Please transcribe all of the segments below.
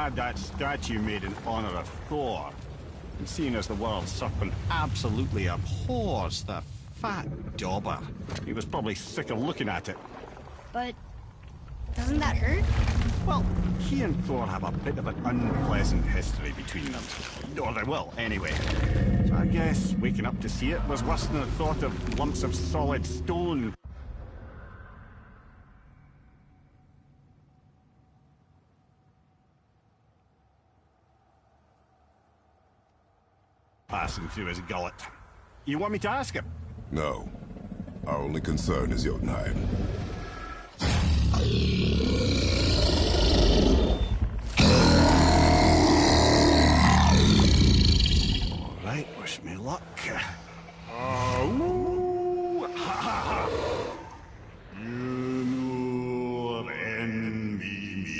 had that statue made in honor of Thor. And seeing as the world serpent absolutely abhors the fat dauber, he was probably sick of looking at it. But doesn't that hurt? Well, he and Thor have a bit of an unpleasant history between them. Or they will, anyway. So I guess waking up to see it was worse than the thought of lumps of solid stone. Passing through his gullet. You want me to ask him? No. Our only concern is Jotunheim. Alright, wish me luck. Oh, ha ha ha! You will envy me.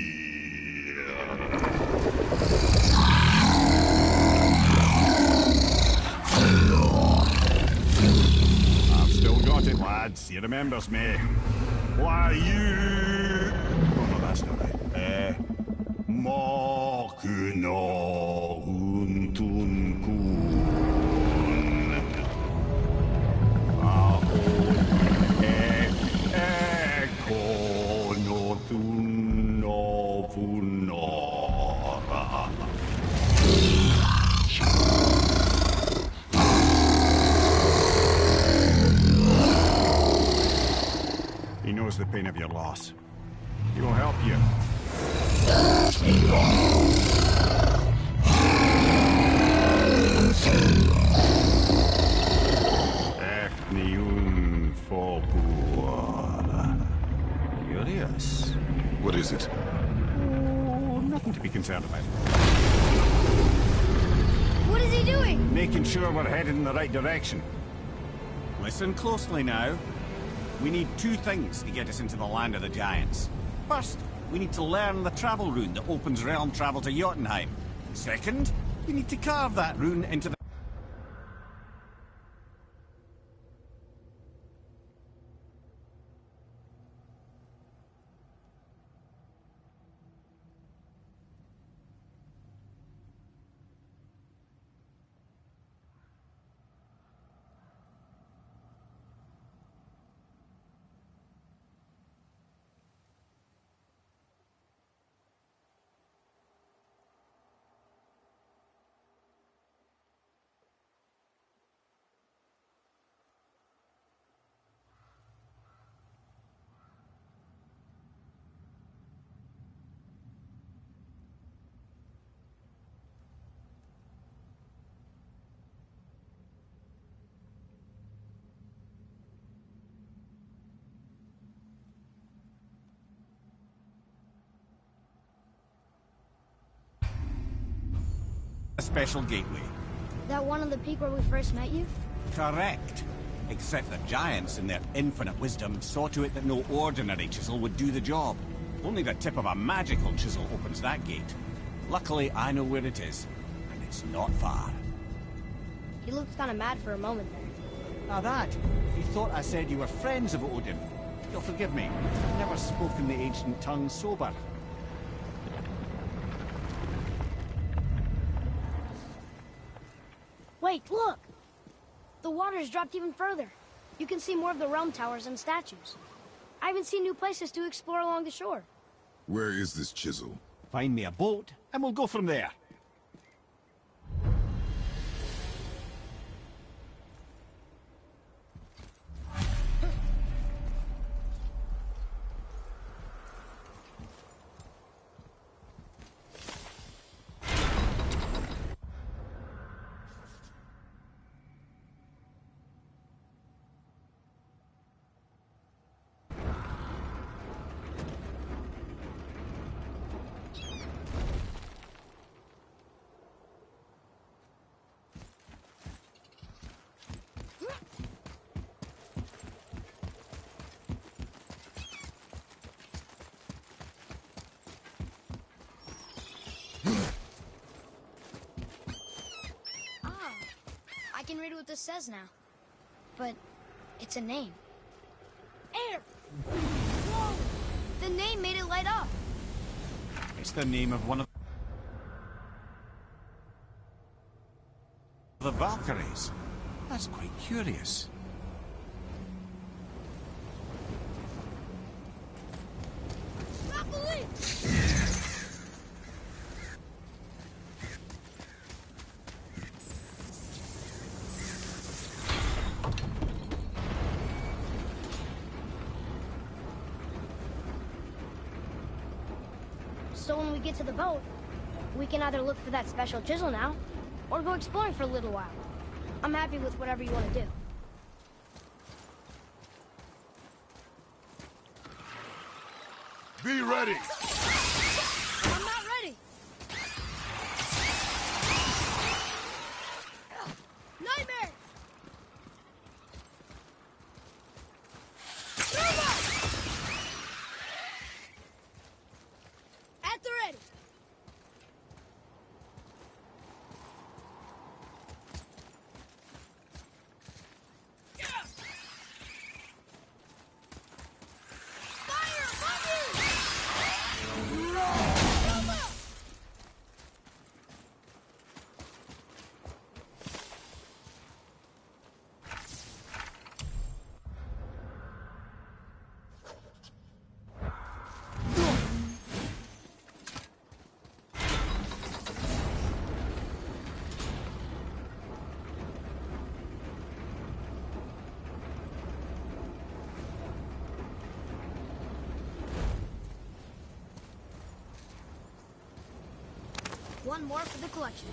I've still got it, lads. He remembers me. Why, you... Oh, no, that's not it. Mokuno Huntun Kun. Ahon Eko no Thun no Funora. He knows the pain of your loss. He will help you. Efniun Fobuara. Curious. What is it? Oh, nothing to be concerned about. What is he doing? Making sure we're headed in the right direction. Listen closely now. We need two things to get us into the land of the giants. First, we need to learn the travel rune that opens realm travel to Jotunheim. Second, we need to carve that rune into the... A special gateway. That one on the peak where we first met you? Correct. Except the giants, in their infinite wisdom, saw to it that no ordinary chisel would do the job. Only the tip of a magical chisel opens that gate. Luckily, I know where it is, and it's not far. He looked kind of mad for a moment there. Now that, he thought I said you were friends of Odin. You'll forgive me. I've never spoken the ancient tongue sober. Wait, look! The water's dropped even further. You can see more of the realm towers and statues. I even see new places to explore along the shore. Where is this chisel? Find me a boat, and we'll go from there. I can read what this says now. But it's a name. Air! Whoa! The name made it light up. It's the name of one of... the Valkyries. That's quite curious. So when we get to the boat, we can either look for that special chisel now, or go exploring for a little while. I'm happy with whatever you want to do. Be ready! I'm not ready! Nightmare! At the ready! One more for the collection.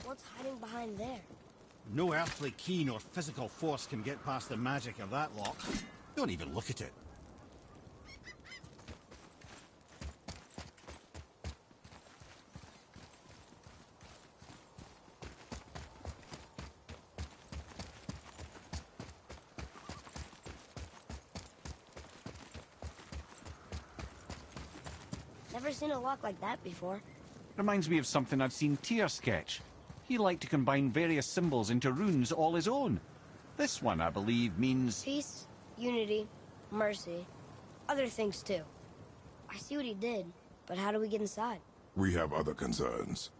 What's hiding behind there? No earthly key nor physical force can get past the magic of that lock. Don't even look at it. Never seen a lock like that before. Reminds me of something I've seen Tyr sketch. He liked to combine various symbols into runes all his own. This one, I believe, means... Peace, unity, mercy, other things too. I see what he did, but how do we get inside? We have other concerns.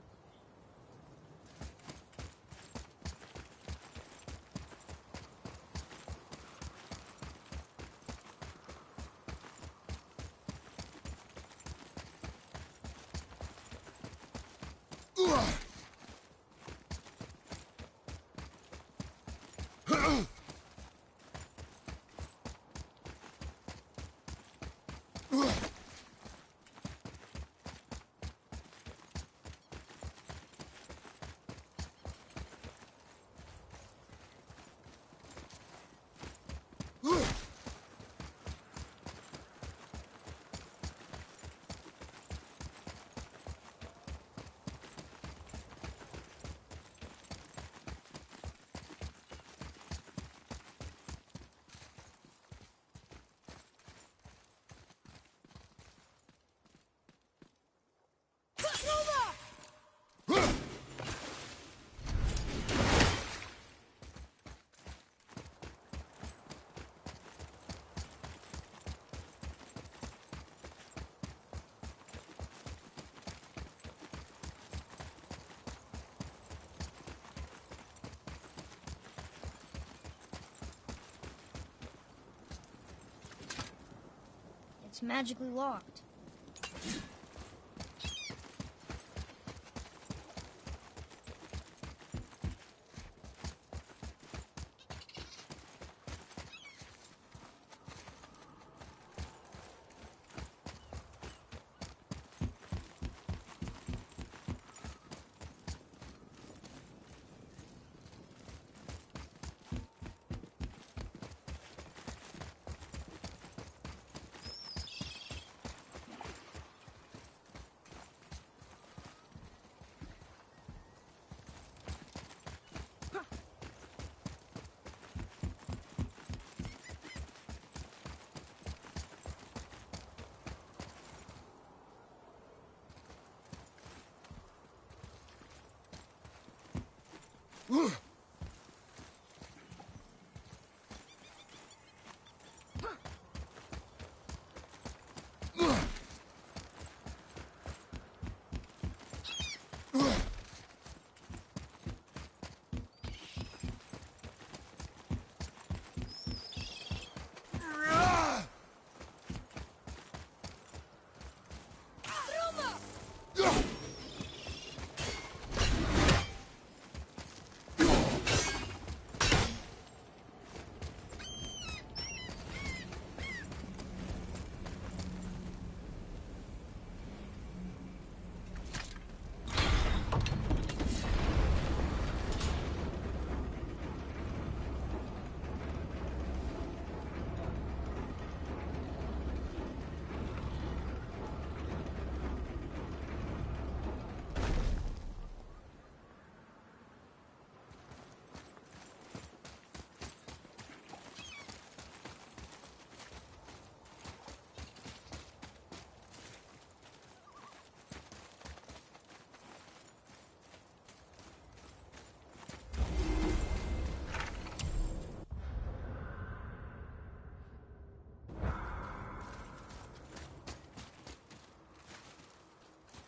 It's magically locked.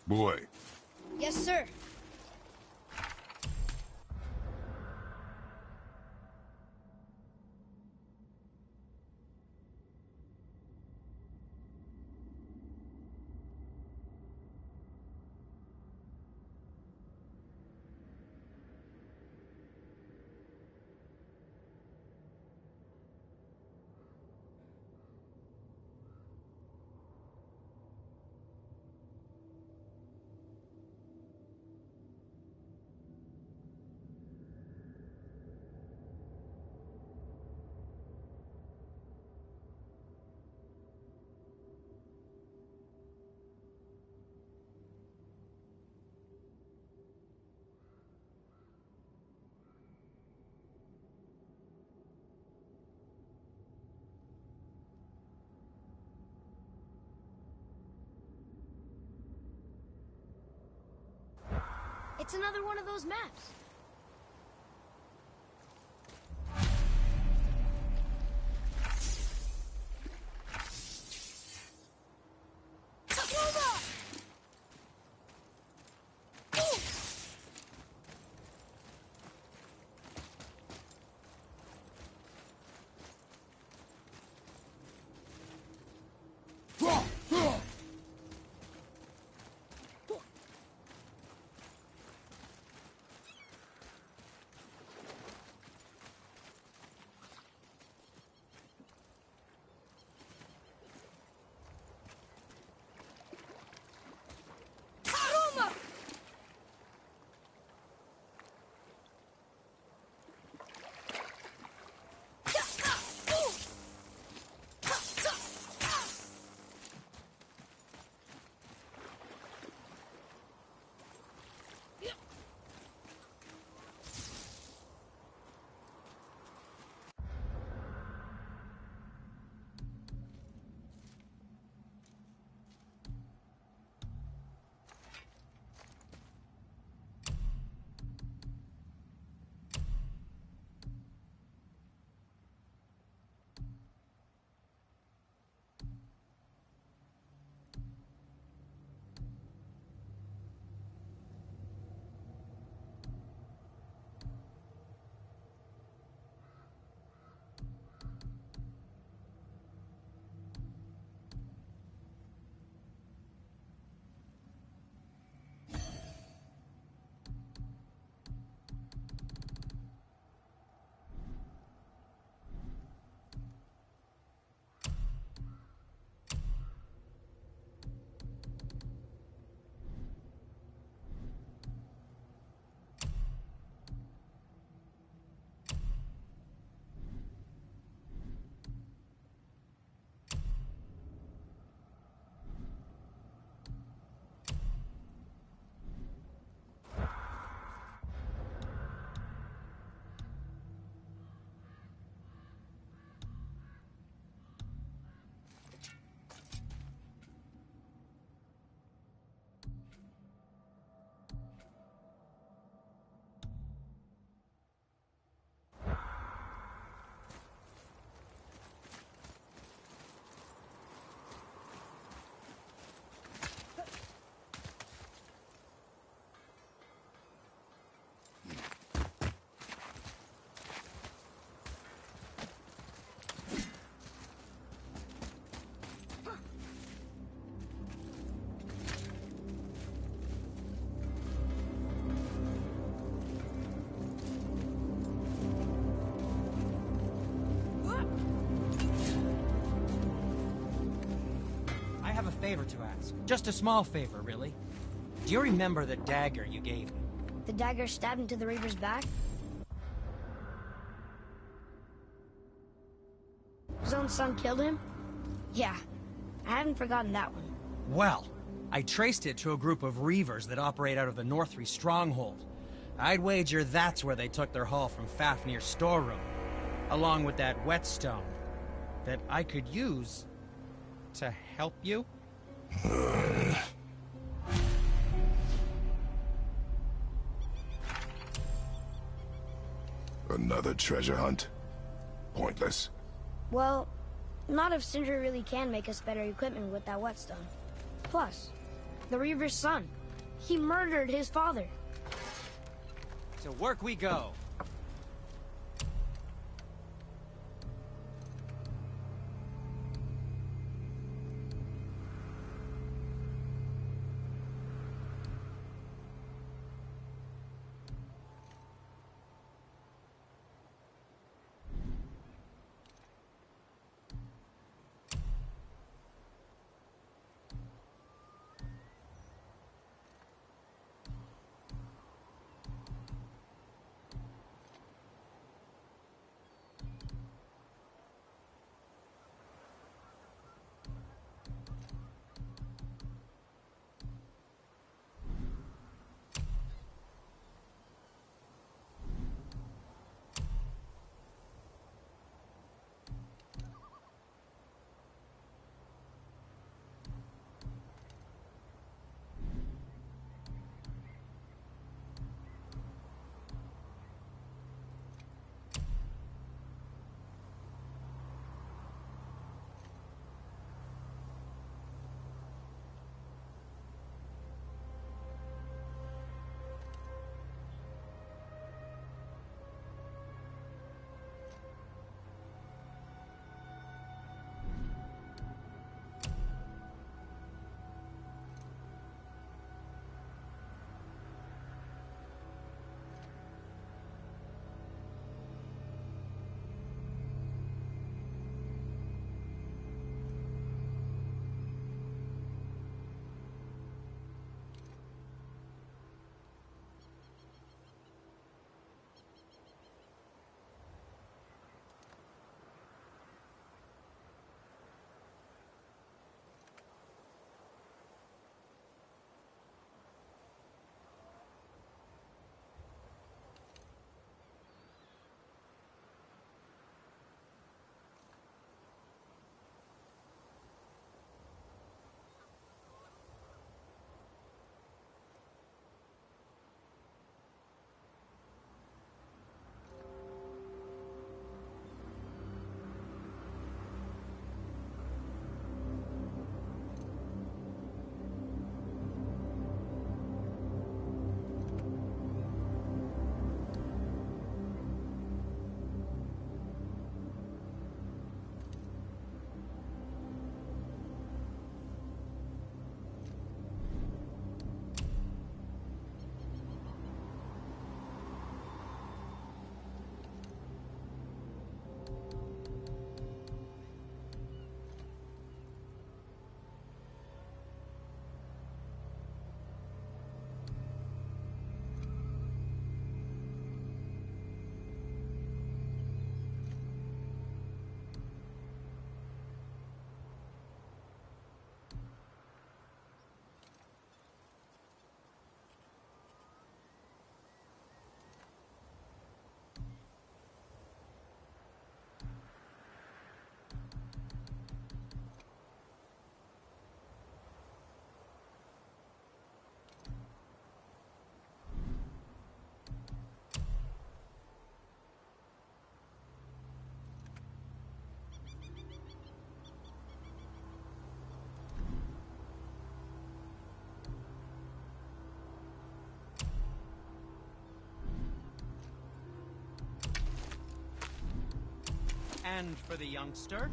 Boy. Yes, sir. It's another one of those maps. have a favor to ask. Just a small favor, really. Do you remember the dagger you gave me? The dagger stabbed into the Reaver's back? His own son killed him? Yeah, I haven't forgotten that one. Well, I traced it to a group of Reavers that operate out of the Northree stronghold. I'd wager that's where they took their haul from Fafnir's storeroom, along with that whetstone that I could use to help you. Another treasure hunt? Pointless. Well, not if Sindri really can make us better equipment with that whetstone. Plus, the Reaver's son. He murdered his father. To work we go. And for the youngster?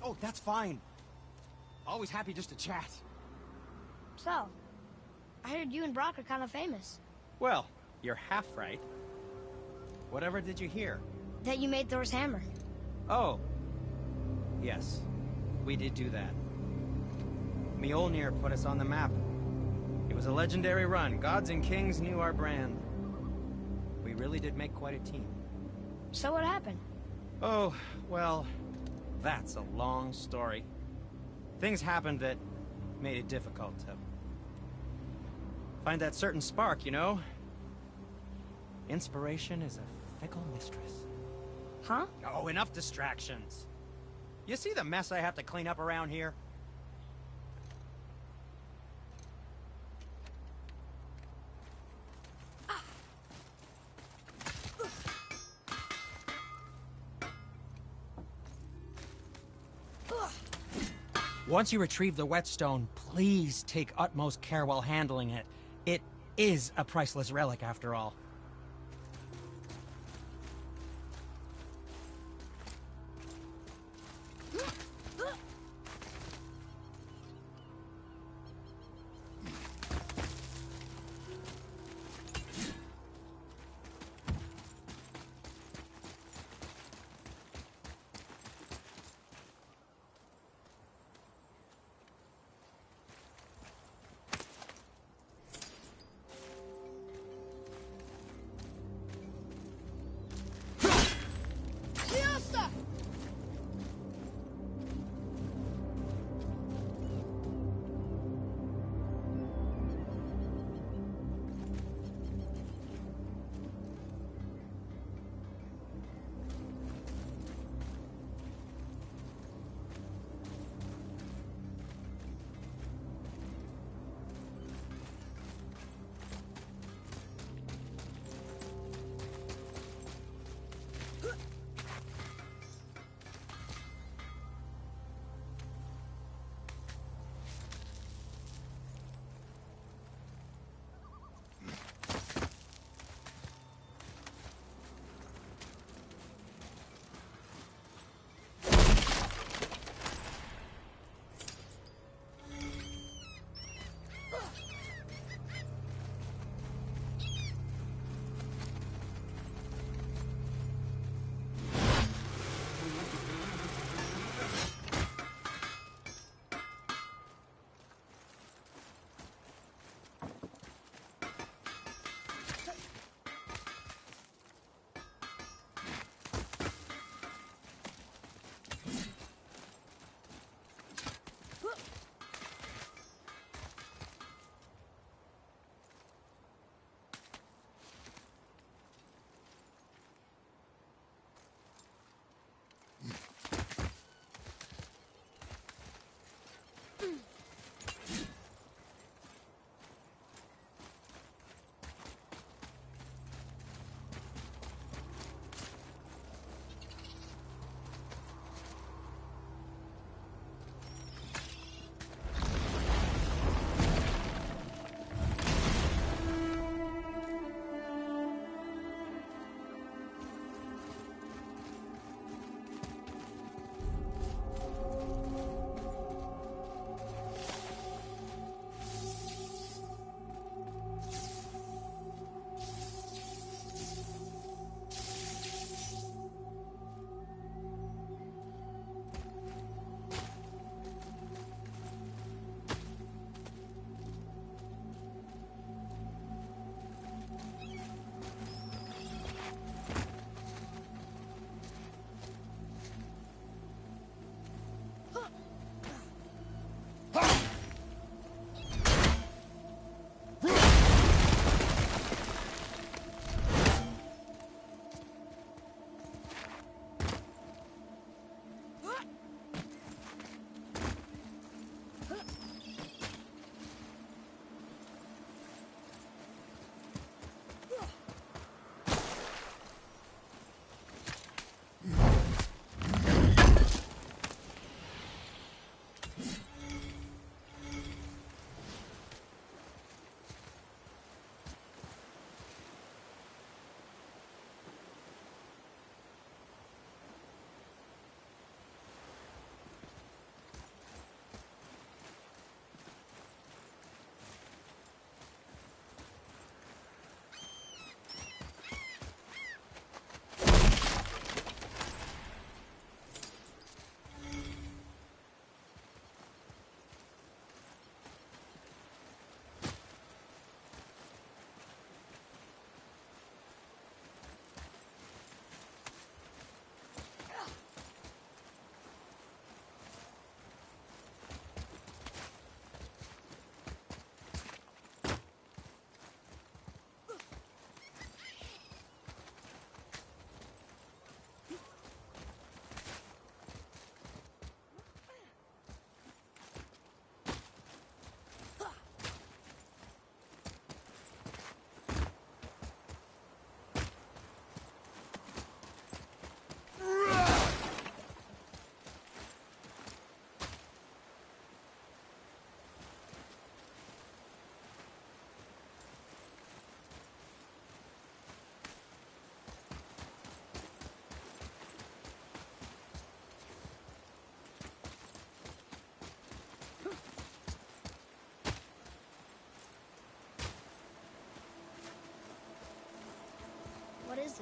Oh, that's fine. Always happy just to chat. So, I heard you and Brock are kind of famous. Well, you're half right. Whatever did you hear? That you made Thor's hammer. Oh. Yes, we did do that. Mjolnir put us on the map. It was a legendary run. Gods and kings knew our brand. We really did make quite a team. So what happened? Oh, well, that's a long story. Things happened that made it difficult to find that certain spark, you know? Inspiration is a fickle mistress. Huh? Oh, enough distractions. You see the mess I have to clean up around here? Once you retrieve the whetstone, please take utmost care while handling it. It is a priceless relic, after all.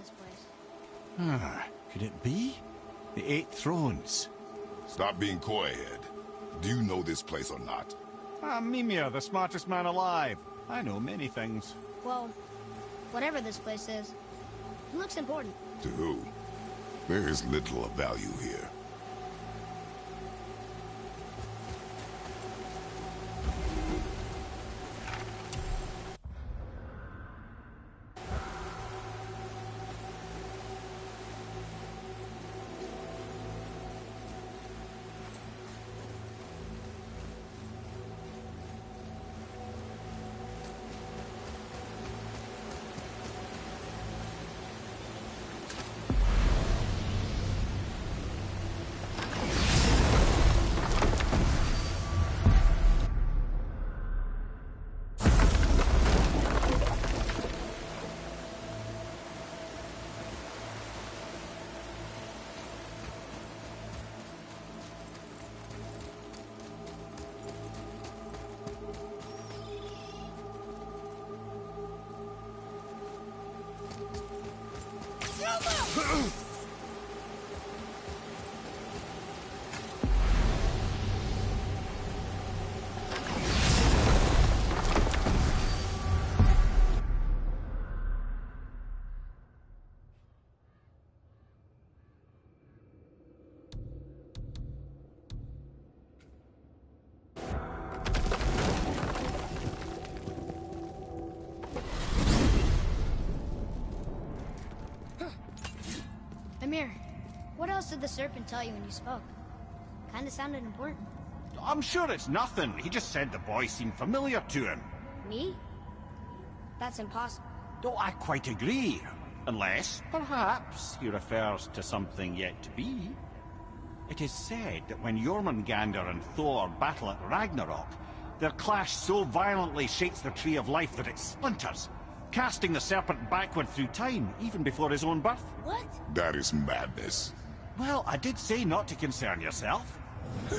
this place. Ah, could it be? The Eight Thrones. Stop being coy-head. Do you know this place or not? I'm Mimir, the smartest man alive. I know many things. Well, whatever this place is, it looks important. To who? There is little of value here. Amir, what else did the serpent tell you when you spoke? Kinda sounded important. I'm sure it's nothing. He just said the boy seemed familiar to him. Me? That's impossible. Oh, I quite agree. Unless, perhaps, he refers to something yet to be. It is said that when Jormungandr and Thor battle at Ragnarok, their clash so violently shakes the Tree of Life that it splinters, casting the serpent backward through time, even before his own birth. What? That is madness. Well, I did say not to concern yourself. Wow.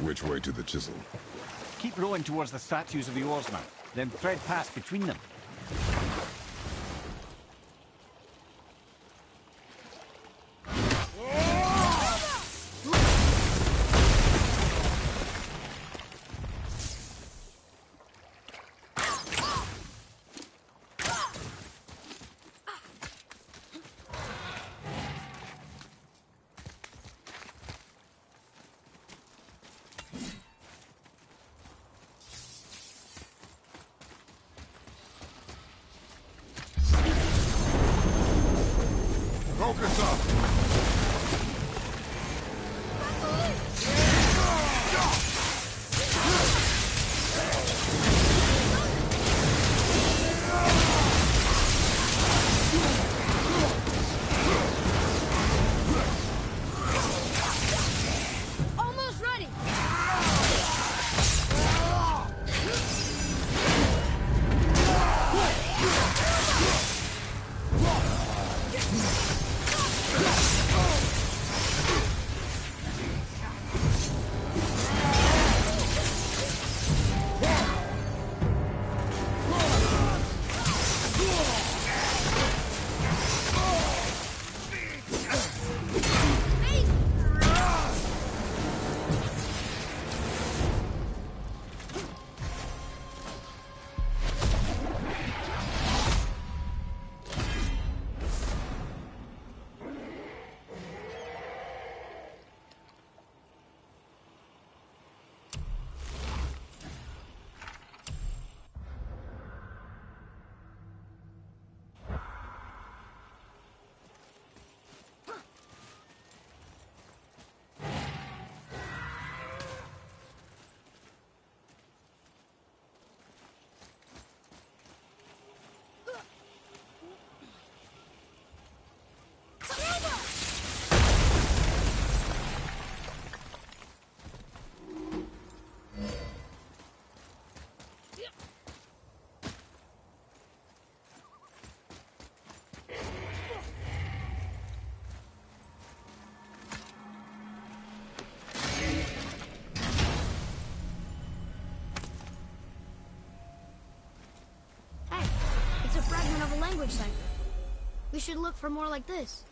Which way to the chisel? Keep rowing towards the statues of the oarsmen, then thread past between them. Focus up! fragment of a language cipher. We should look for more like this.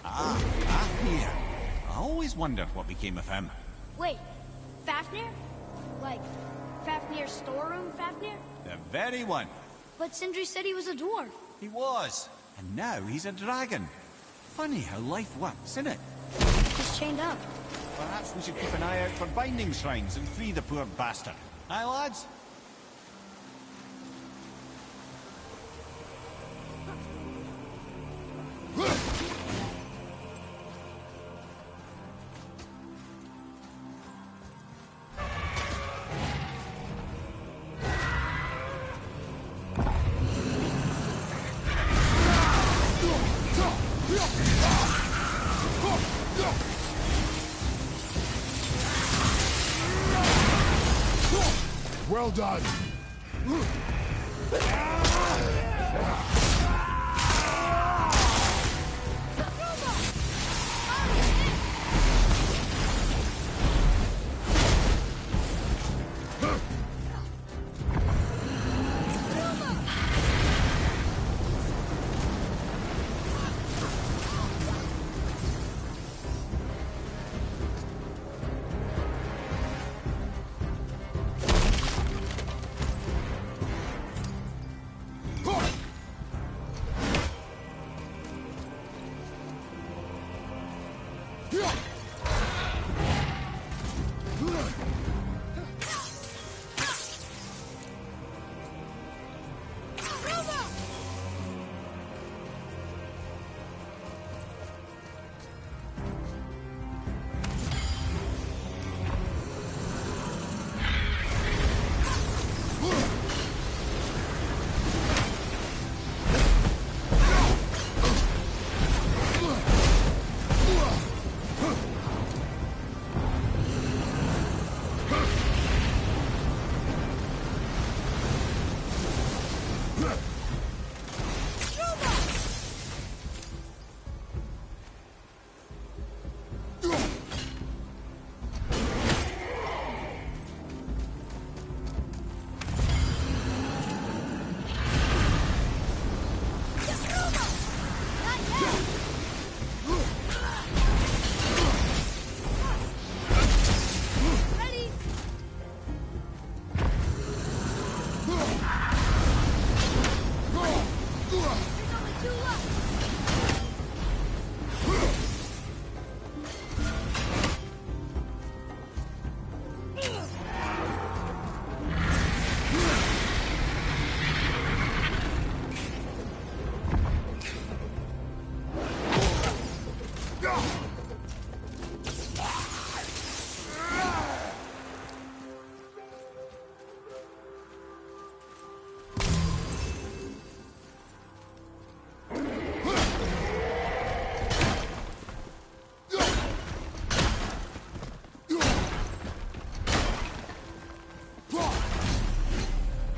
Fafnir. I always wondered what became of him. Wait, Fafnir? Like, Fafnir's storeroom Fafnir? The very one. But Sindri said he was a dwarf. He was. And now he's a dragon. Funny how life works, isn't it? He's chained up. Perhaps we should keep an eye out for binding shrines and free the poor bastard. Aye, lads? Well done.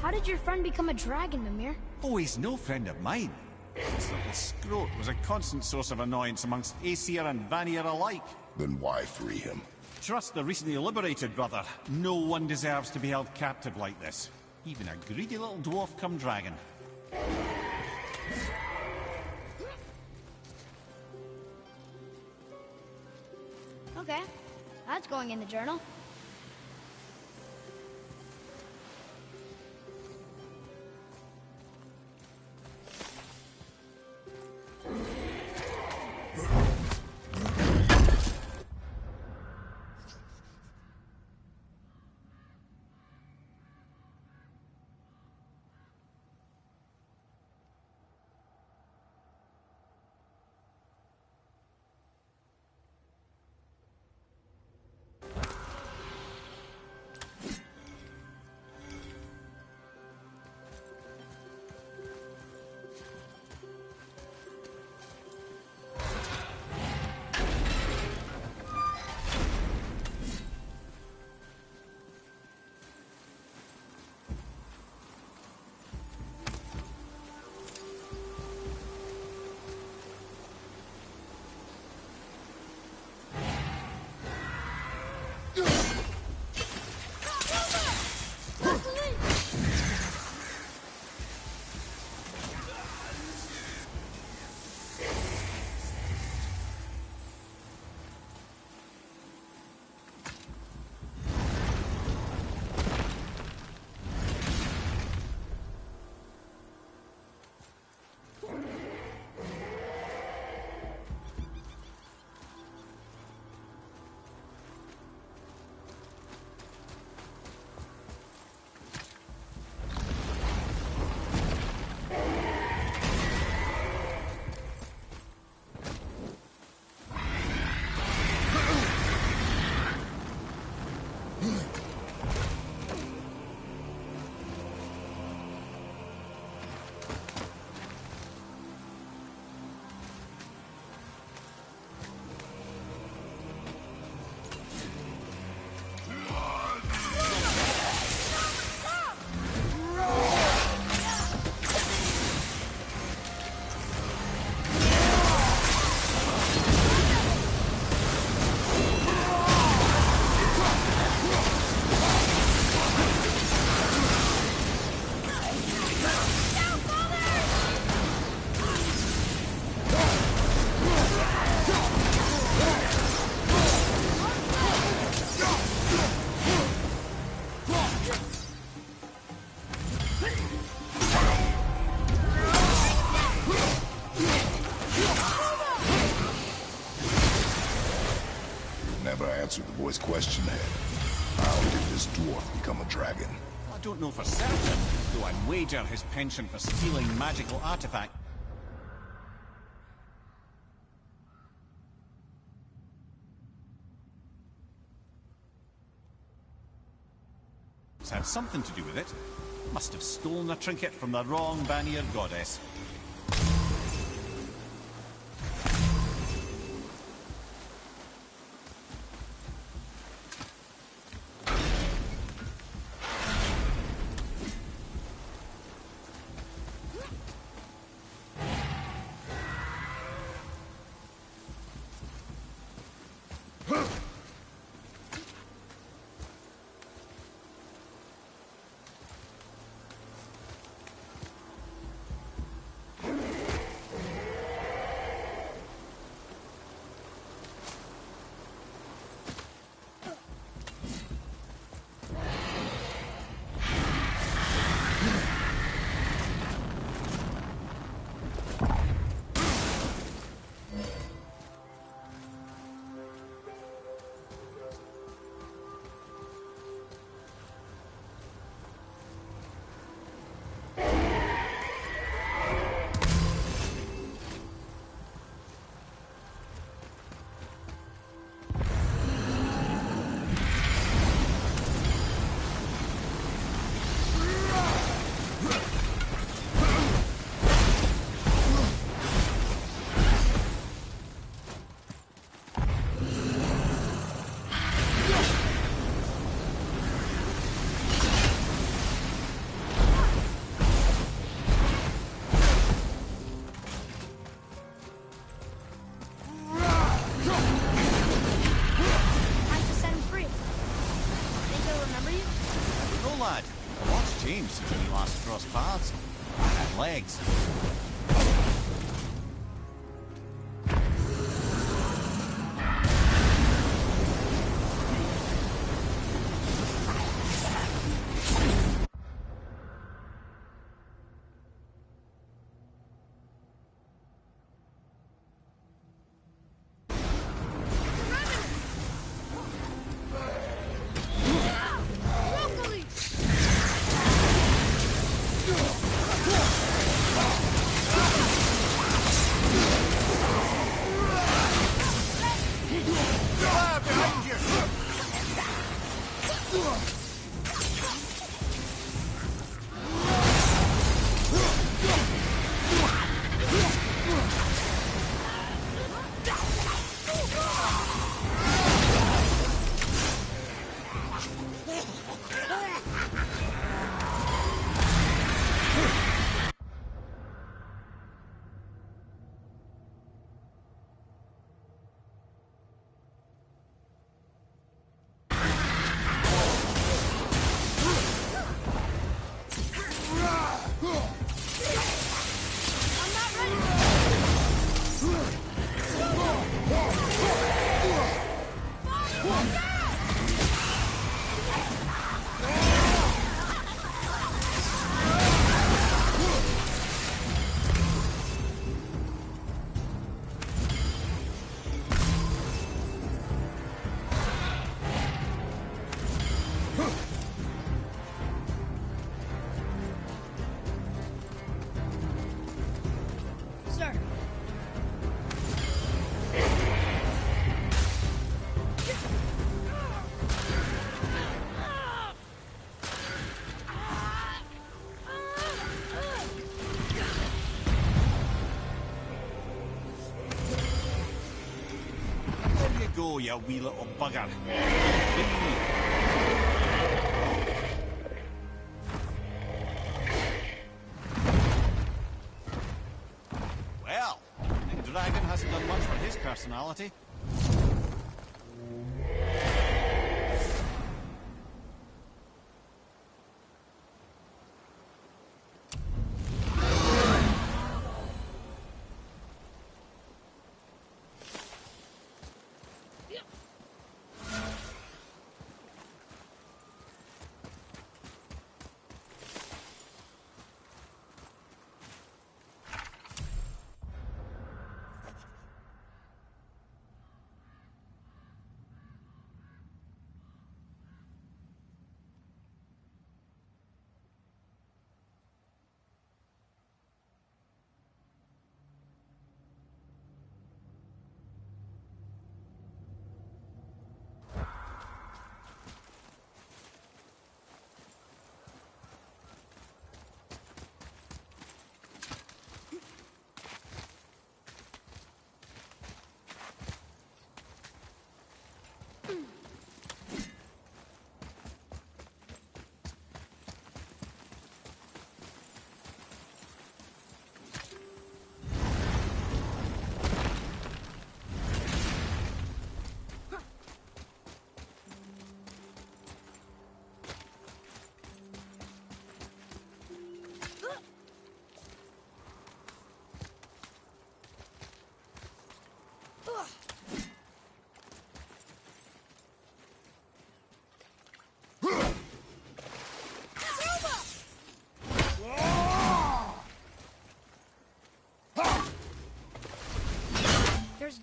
How did your friend become a dragon, Mimir? Oh, he's no friend of mine. This little scrote was a constant source of annoyance amongst Aesir and Vanir alike. Then why free him? Trust the recently liberated, brother. No one deserves to be held captive like this. Even a greedy little dwarf come dragon. Okay, that's going in the journal. answered the boy's question then. How did this dwarf become a dragon? I don't know for certain, though I'd wager his penchant for stealing magical artifacts had something to do with it. Must have stolen a trinket from the wrong Vanir goddess. Since we last crossed paths. I had legs. Go, you wee little bugger. Well, the dragon hasn't done much for his personality.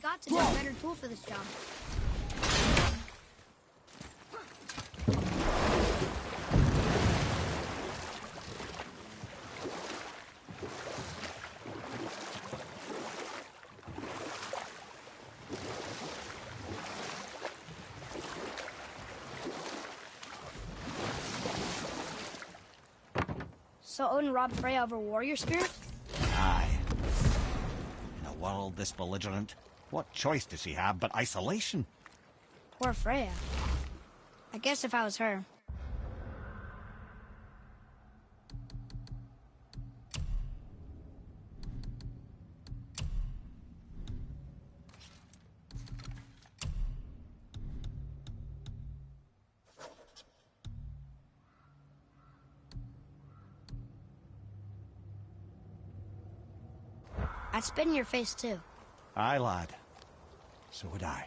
got to be a better tool for this job. So Odin robbed Freya of her warrior spirit? Aye. In a world this belligerent, what choice does she have but isolation? Poor Freya. I guess if I was her. I'd spit in your face, too. Aye, lad. So would I.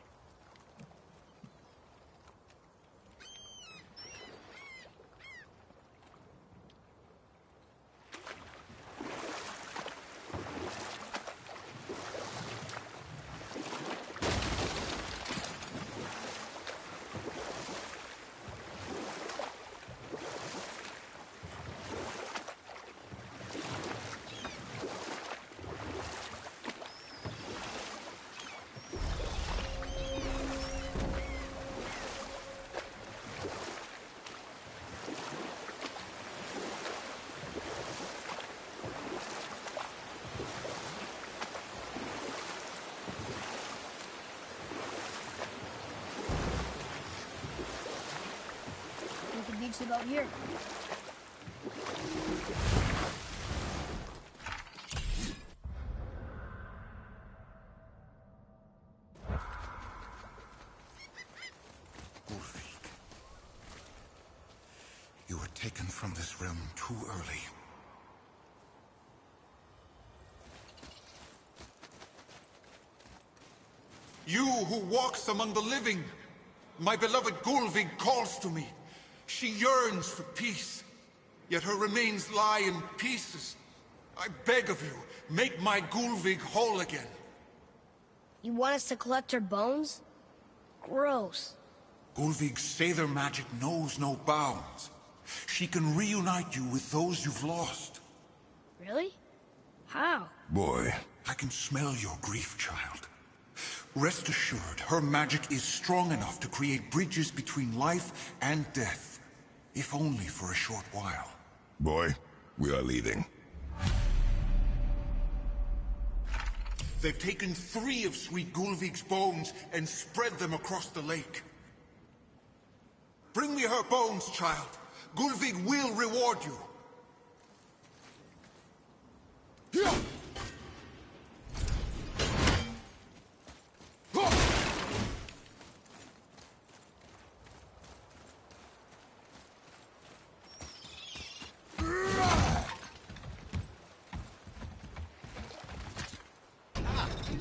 We could beach about here. Ulfik, you were taken from this realm too early. You who walks among the living, my beloved Gulvig calls to me. She yearns for peace, yet her remains lie in pieces. I beg of you, make my Gulvig whole again. You want us to collect her bones? Gross. Gulvig's Sather magic knows no bounds. She can reunite you with those you've lost. Really? How? Boy, I can smell your grief, child. Rest assured, her magic is strong enough to create bridges between life and death, if only for a short while. boy, we are leaving. They've taken 3 of sweet Gulvig's bones and spread them across the lake. Bring me her bones, child. Gulvig will reward you.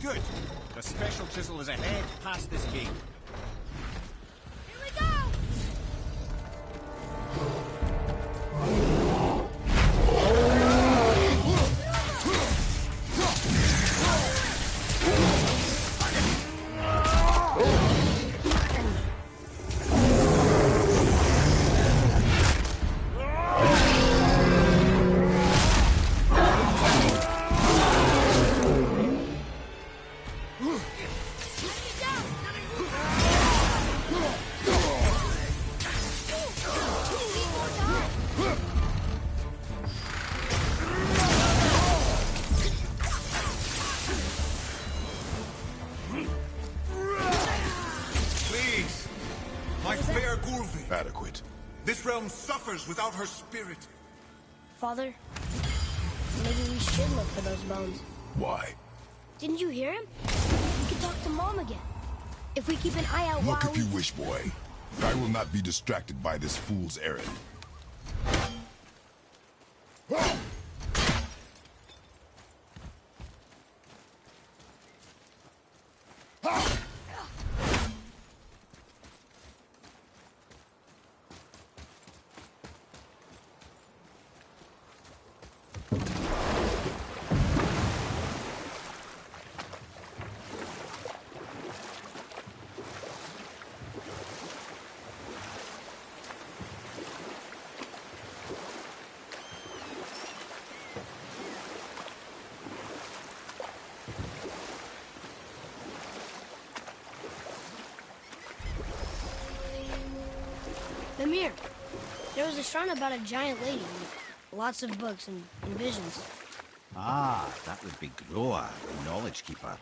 Good. The special chisel is ahead past this gate. Here we go! Please, my fair Gulvig. Adequate. This realm suffers without her spirit. Father, maybe we should look for those bones. Why? Didn't you hear him? We could talk to Mom again. If we keep an eye out Look while if you wish, boy. I will not be distracted by this fool's errand. Mimir, there was a shrine about a giant lady with lots of books and visions. Ah, that would be Groa, the Knowledge Keeper.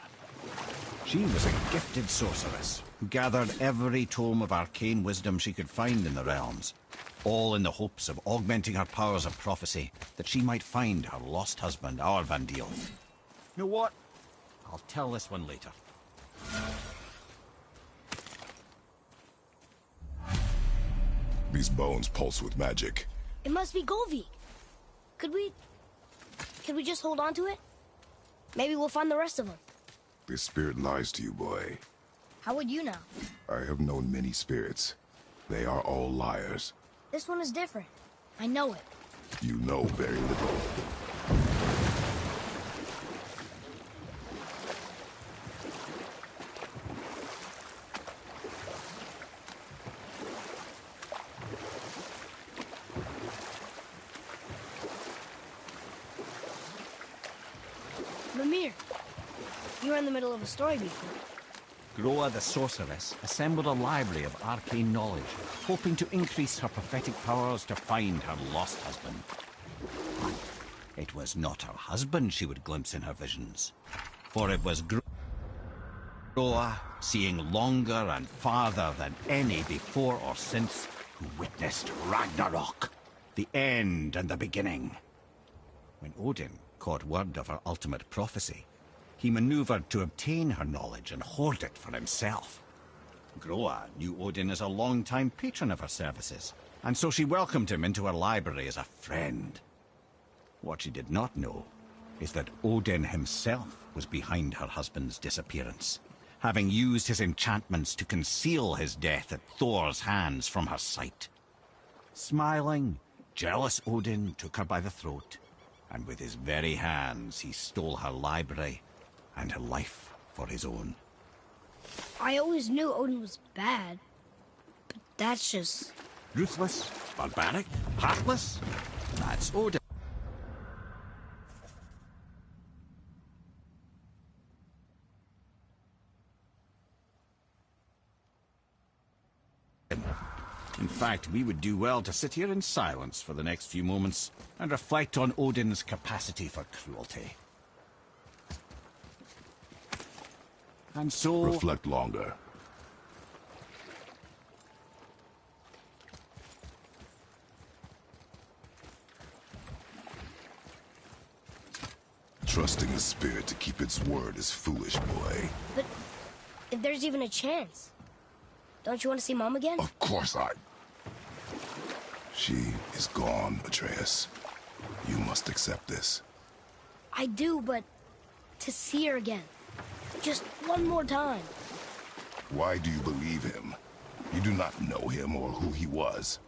She was a gifted sorceress who gathered every tome of arcane wisdom she could find in the realms, all in the hopes of augmenting her powers of prophecy, that she might find her lost husband, Arvandil. You know what? I'll tell this one later. These bones pulse with magic. It must be Golvik. Could we just hold on to it? Maybe we'll find the rest of them. This spirit lies to you, boy. How would you know? I have known many spirits. They are all liars. This one is different. I know it. You know very little. Mimir, you were in the middle of a story before. Groa the sorceress assembled a library of arcane knowledge, hoping to increase her prophetic powers to find her lost husband. But it was not her husband she would glimpse in her visions, for it was Groa, seeing longer and farther than any before or since, who witnessed Ragnarok, the end and the beginning. When Odin caught word of her ultimate prophecy, he maneuvered to obtain her knowledge and hoard it for himself. Groa knew Odin as a long-time patron of her services, and so she welcomed him into her library as a friend. What she did not know is that Odin himself was behind her husband's disappearance, having used his enchantments to conceal his death at Thor's hands from her sight. Smiling, jealous Odin took her by the throat, and with his very hands he stole her library and her life for his own. I always knew Odin was bad, but that's just... Ruthless, barbaric, heartless? That's Odin. In fact, we would do well to sit here in silence for the next few moments and reflect on Odin's capacity for cruelty. And so... Reflect longer. Trusting a spirit to keep its word is foolish, boy. But if there's even a chance, don't you want to see Mom again? Of course I... She is gone, Atreus. You must accept this. I do, but to see her again. Just one more time. Why do you believe him? You do not know him or who he was.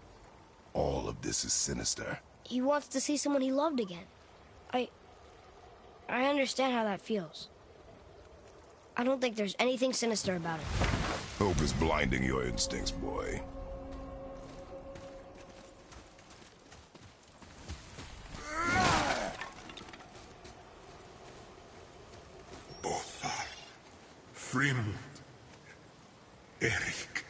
All of this is sinister. He wants to see someone he loved again. I understand how that feels. I don't think there's anything sinister about it. Hope is blinding your instincts, boy. Bothar, Frimund, Erik.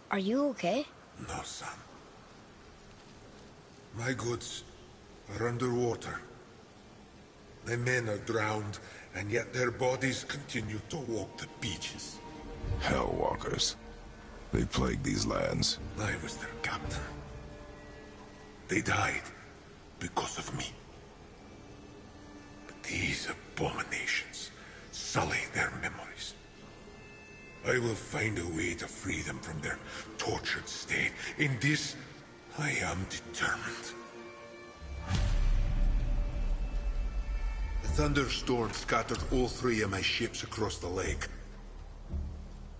Are you okay? No, son. My goods are underwater. My men are drowned, and yet their bodies continue to walk the beaches. Hellwalkers. They plague these lands. I was their captain. They died because of me. But these abominations sully their memories. I will find a way to free them from their tortured state. In this, I am determined. A thunderstorm scattered all 3 of my ships across the lake.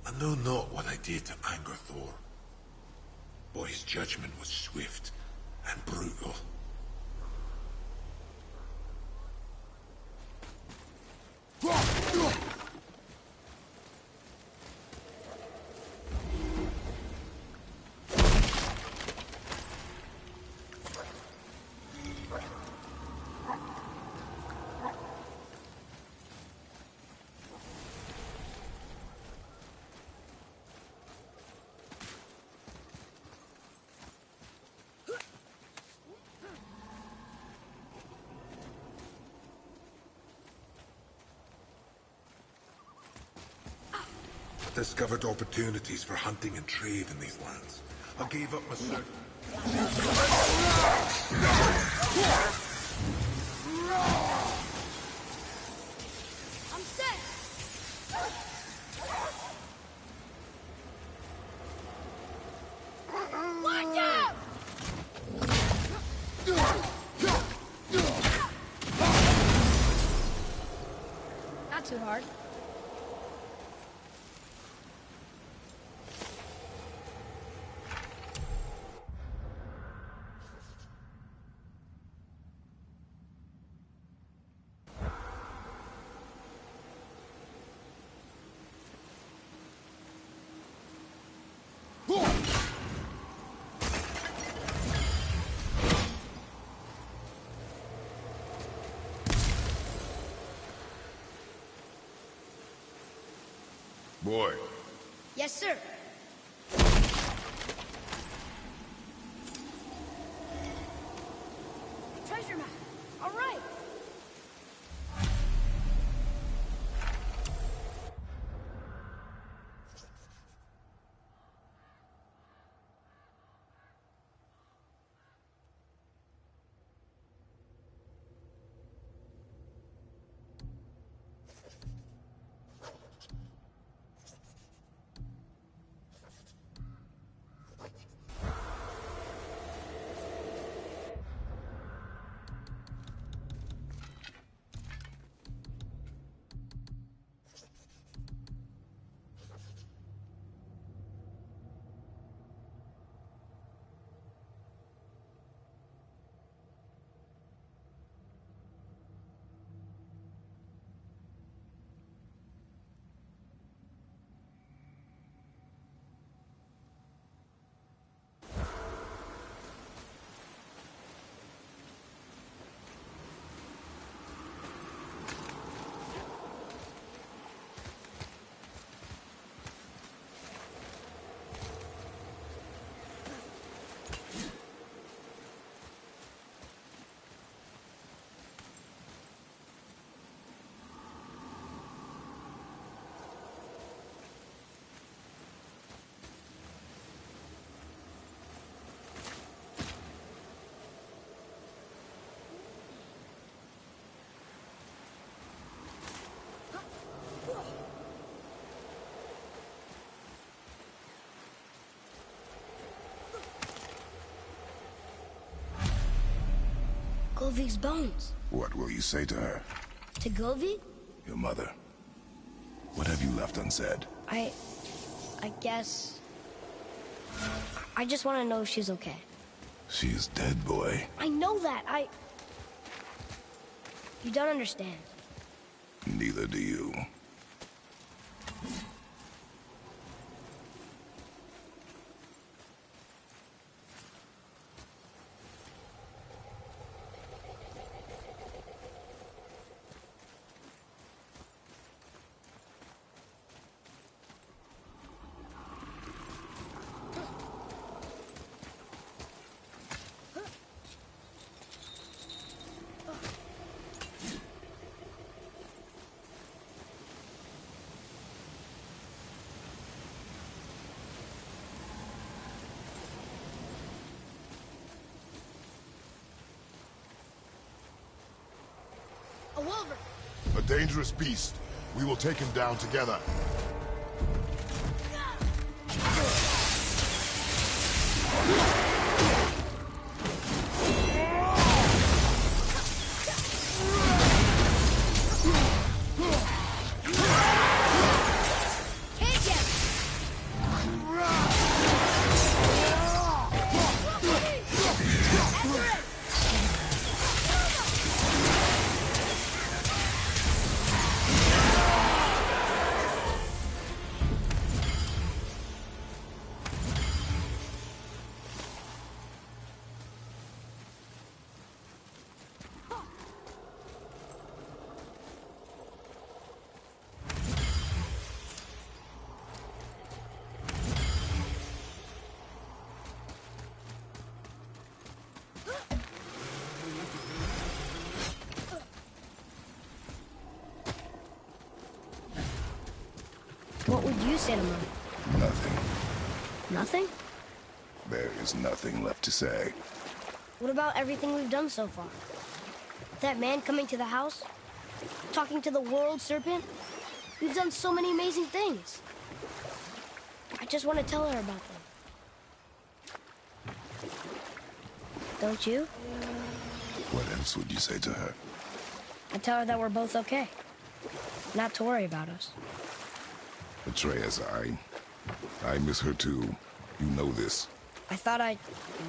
I know not what I did to anger Thor. But his judgment was swift and brutal. discovered opportunities for hunting and trade in these lands. I gave up my search. I'm set! Watch out! Not too hard. Boy. Yes, sir. Treasure map. All right. Golvik's bones. What will you say to her? To Golvik? Your mother. What have you left unsaid? I guess... I just want to know if she's okay. She is dead, boy. I know that. You don't understand. Neither do you. A wolver! A dangerous beast. We will take him down together. What would you say to Mom? Nothing. Nothing? There is nothing left to say. What about everything we've done so far? That man coming to the house? Talking to the world serpent? We've done so many amazing things. I just want to tell her about them. Don't you? What else would you say to her? I tell her that we're both okay. Not to worry about us. Atreus, I miss her too. You know this. I thought I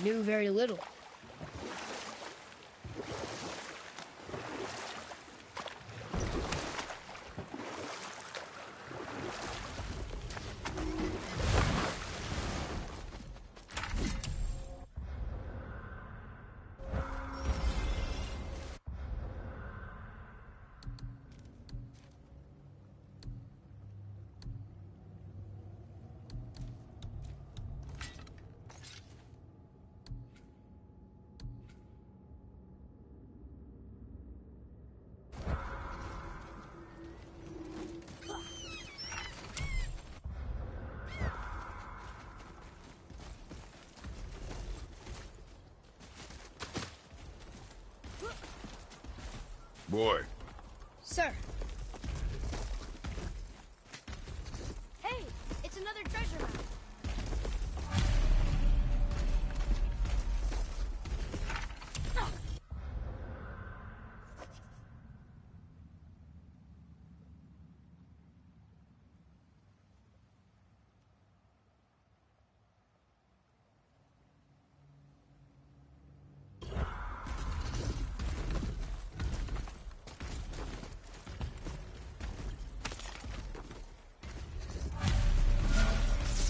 knew very little. Boy. Sir. Hey, it's another treasure map.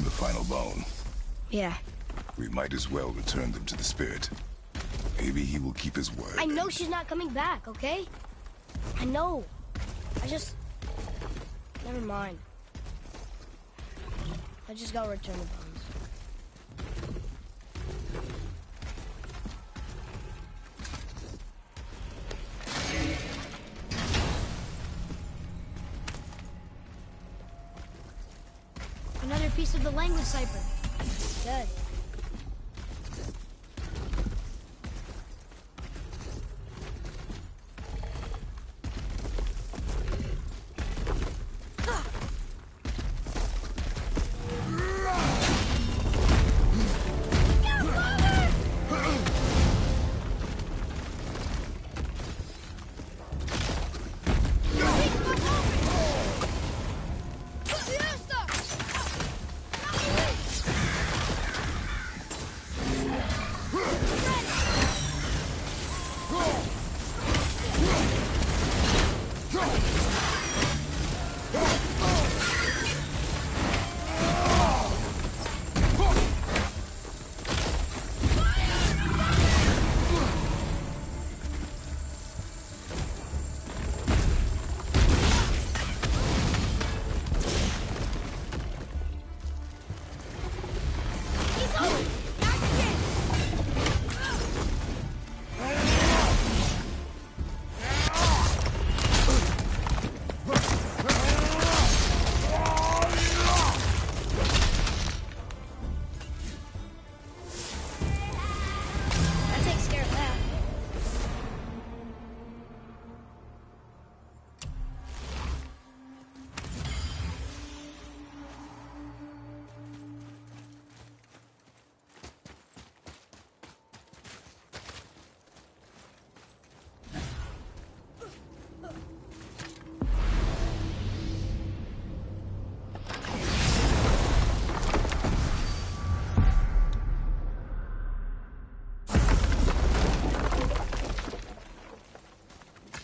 The final bone. Yeah. We might as well return them to the spirit. Maybe he will keep his word. I know she's not coming back, okay? I know. Never mind. I just gotta return the bones. Another piece of the language cipher. Good.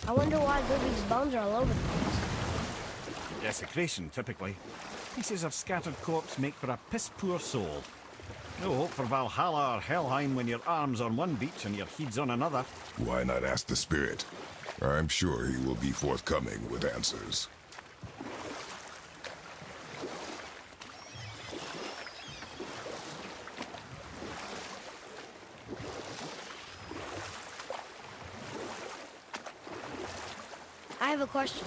I wonder why Ludwig's bones are all over the place. Desecration, typically. Pieces of scattered corpse make for a piss-poor soul. No hope for Valhalla or Helheim when your arm's on one beach and your head's on another. Why not ask the spirit? I'm sure he will be forthcoming with answers. I have a question.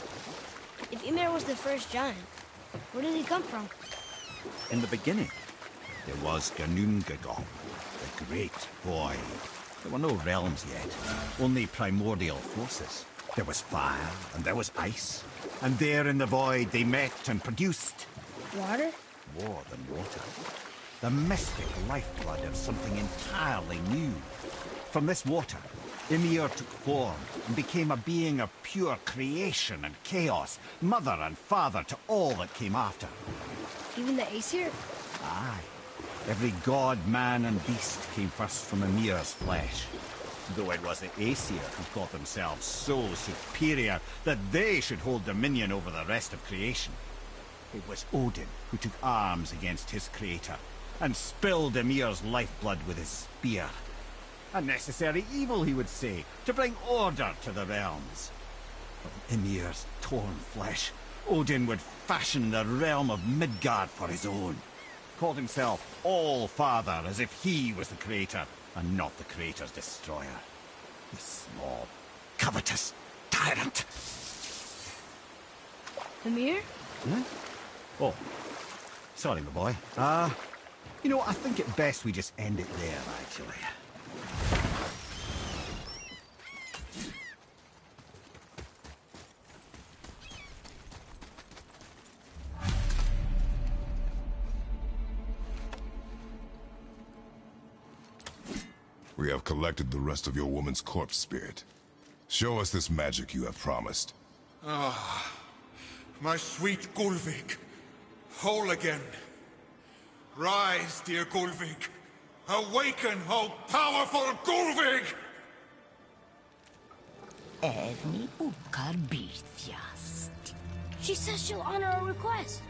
If Ymir was the first giant, Where did he come from? In the beginning, there was Ganungagop, the Great Void. There were no realms yet, only primordial forces. There was fire, and there was ice. And there in the void they met and produced... Water? more than water. The mystic lifeblood of something entirely new. From this water, Ymir took form and became a being of pure creation and chaos, mother and father to all that came after. Even the Aesir? Aye. Every god, man and beast came first from Ymir's flesh. Though it was the Aesir who thought themselves so superior that they should hold dominion over the rest of creation. It was Odin who took arms against his creator and spilled Ymir's lifeblood with his spear. A necessary evil, he would say, to bring order to the realms. From Ymir's torn flesh, Odin would fashion the realm of Midgard for his own. Called himself All-Father, as if he was the creator and not the creator's destroyer. The small, covetous tyrant. Ymir? Huh? Oh, sorry, my boy. You know, I think it best we just end it there, actually. We have collected the rest of your woman's corpse spirit. Show us this magic you have promised. Ah, my sweet Gullveig. Whole again. Rise, dear Gullveig. Awaken, O powerful Gullveig! Evni bukar bitjast. She says she'll honor our request.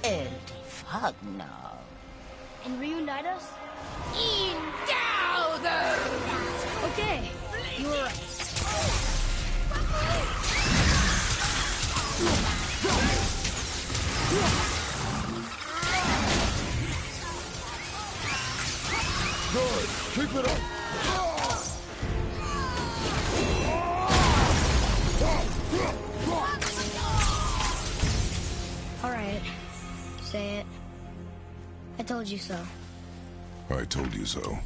Eldi fagna. And reunite us? Okay, you were right. Good! Keep it up! All right, say it. I told you so. I told you so.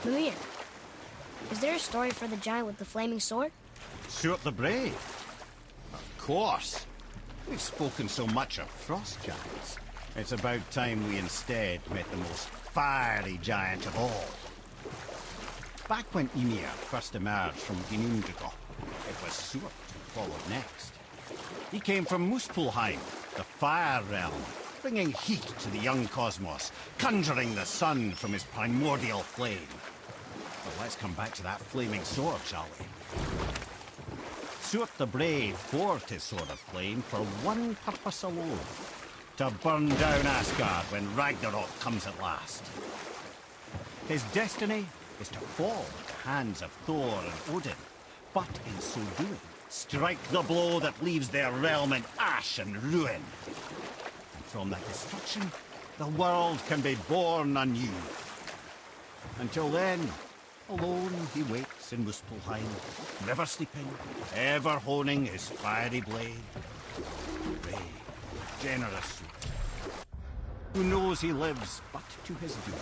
Ymir, is there a story for the giant with the flaming sword? Stuart the Brave? Of course. We've spoken so much of frost giants. It's about time we instead met the most fiery giant of all. Back when Ymir first emerged from Ginnungagap, it was Surt who followed next. He came from Muspelheim, the fire realm, bringing heat to the young cosmos, conjuring the sun from his primordial flame. But let's come back to that flaming sword, shall we? Surt the Brave forged his sword of flame for one purpose alone: to burn down Asgard when Ragnarok comes at last. His destiny is to fall at the hands of Thor and Odin, but in so doing, strike the blow that leaves their realm in ash and ruin. And from that destruction, the world can be born anew. Until then, alone he waits in Muspelheim, never sleeping, ever honing his fiery blade. Brave, generous Surt, who knows he lives but to his doom.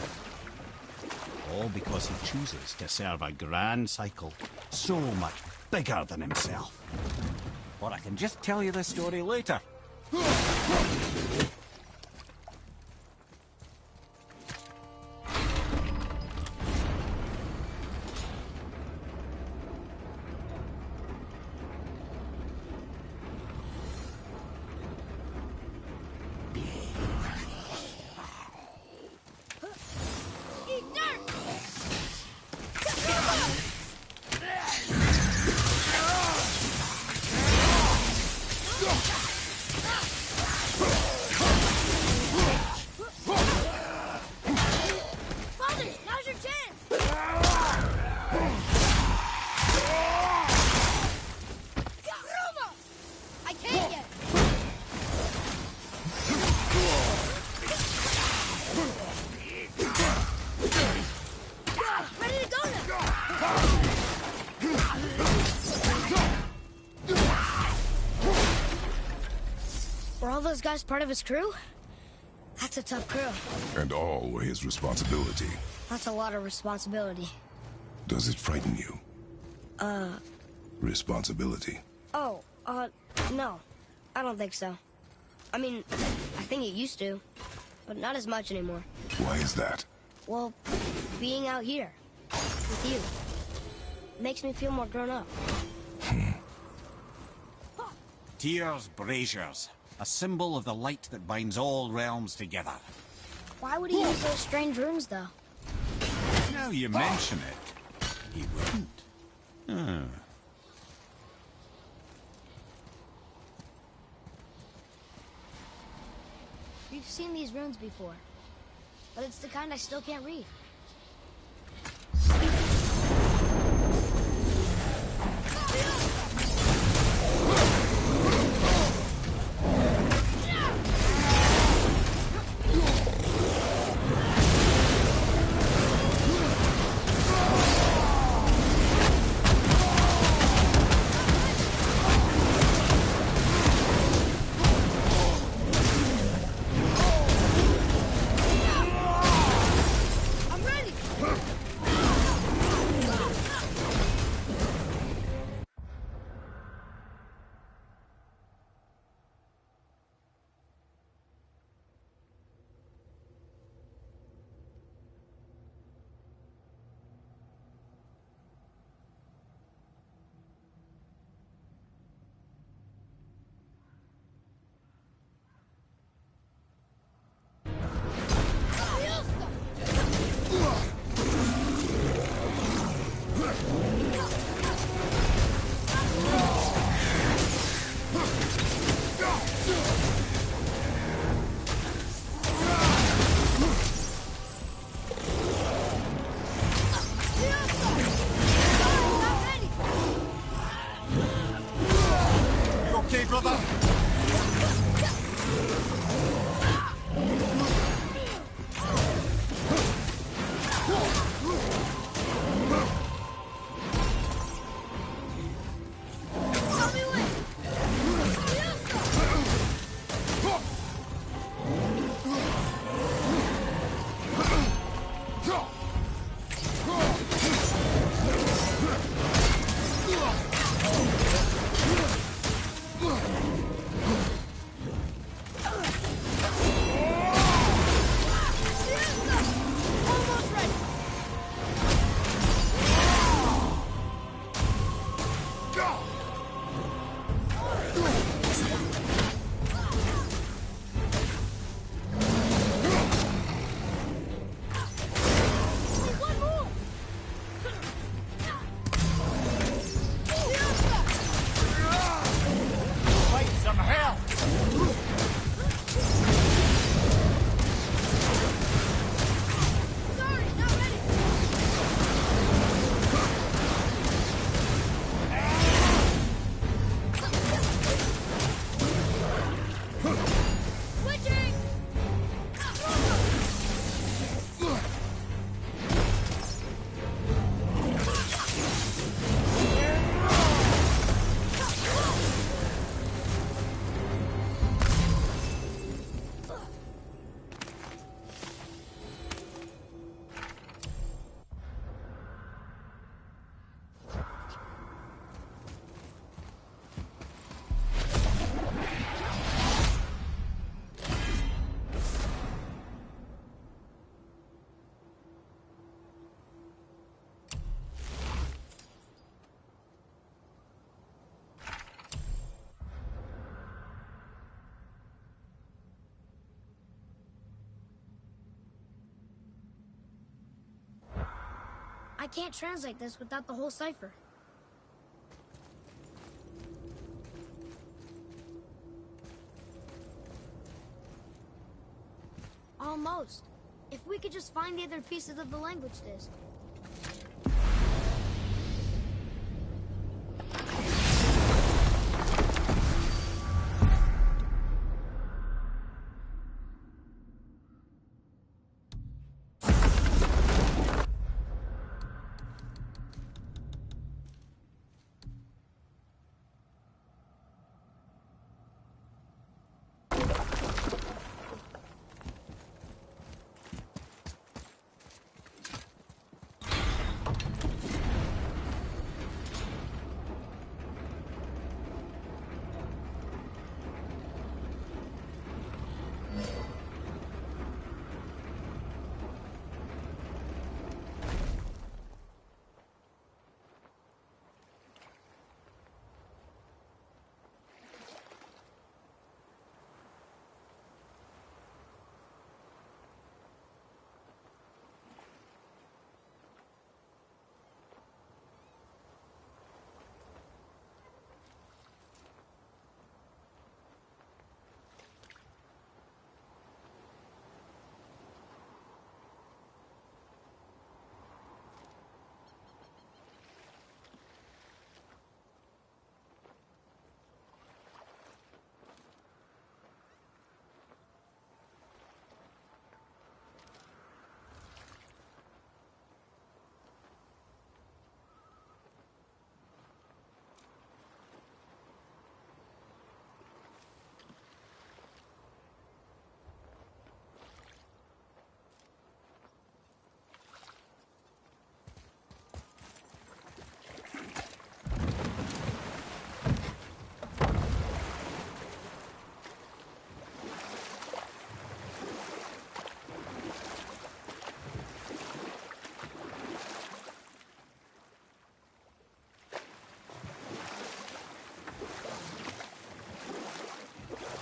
All because he chooses to serve a grand cycle so much bigger than himself. Or I can just tell you the story later. Were all those guys part of his crew? That's a tough crew. And all were his responsibility. That's a lot of responsibility. Does it frighten you? Responsibility. Oh, no. I don't think so. I mean, I think it used to, but not as much anymore. Why is that? Well, being out here, with you, makes me feel more grown up. Tyr's braziers, a symbol of the light that binds all realms together. Why would he use those strange runes, though? Now you mention it, he wouldn't. We've seen these runes before, but it's the kind I still can't read. Okay, brother? I can't translate this without the whole cipher. Almost. If we could just find the other pieces of the language disc.